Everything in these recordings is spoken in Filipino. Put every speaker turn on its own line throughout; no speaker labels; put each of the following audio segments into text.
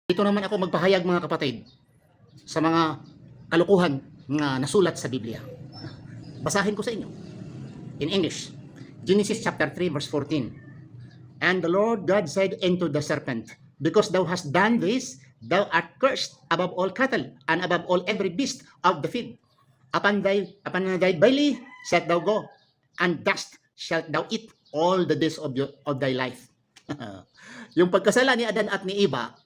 Dito naman ako magpahayag mga kapatid sa mga kalukuhan na nasulat sa Biblia. Basahin ko sa inyo in English. Genesis chapter 3 verse 14. And the Lord God said unto the serpent, because thou hast done this, thou art cursed above all cattle and above all every beast of the field. Upon thy belly shalt thou go, and dust shalt thou eat all the days of thy life. Yung pagkasala ni Adan at ni Eva,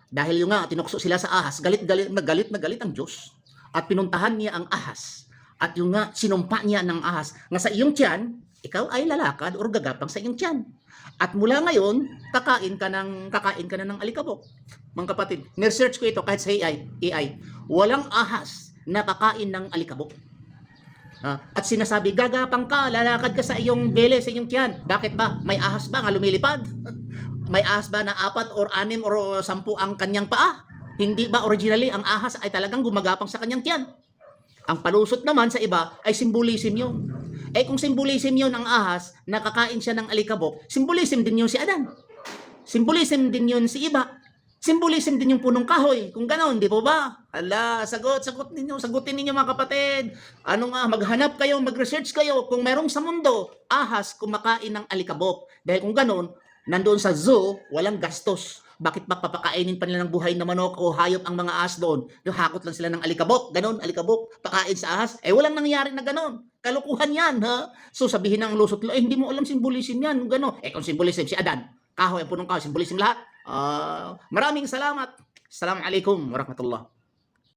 dahil yung nga tinukso sila sa ahas, galit na galit ang Diyos at pinuntahan niya ang ahas. At yung nga sinumpa niya ng ahas nga sa iyong tiyan, ikaw ay lalakad o gagapang sa iyong tiyan. At mula ngayon, kakain ka na ng alikabok. Mga kapatid, ni-research ko ito kahit sa AI. Walang ahas na kakain ng alikabok. At sinasabi, gagapang ka, lalakad ka sa iyong bele, sa iyong tiyan. Bakit ba? May ahas ba nga lumilipad? May ahas ba na 4 or 6 or 10 ang kanyang paa? Hindi ba originally ang ahas ay talagang gumagapang sa kanyang tiyan? Ang palusot naman sa iba ay symbolism yun. Kung symbolism yun ang ahas, nakakain siya ng alikabok, symbolism din yun si Adan. Symbolism din yun si Eva. Symbolism din yung punong kahoy. Kung gano'n, di po ba? Sagutin ninyo mga kapatid. Ano nga, maghanap kayo, mag-research kayo kung merong sa mundo, ahas kumakain ng alikabok. Dahil kung gano'n, nandoon sa zoo, walang gastos. Bakit ba papakainin pa nila ng buhay na manok o hayop ang mga ahas doon? Yung hakot lang sila ng alikabok, ganon, alikabok, pakain sa ahas. Walang nangyari na ganon. Kalukuhan yan, ha? So sabihin ng lusot, hindi mo alam simbolism yan, ganon. Kung simbolism si Adan, kahoy ang punong kahoy, simbolism lahat. Maraming salamat. Assalamualaikum warahmatullah.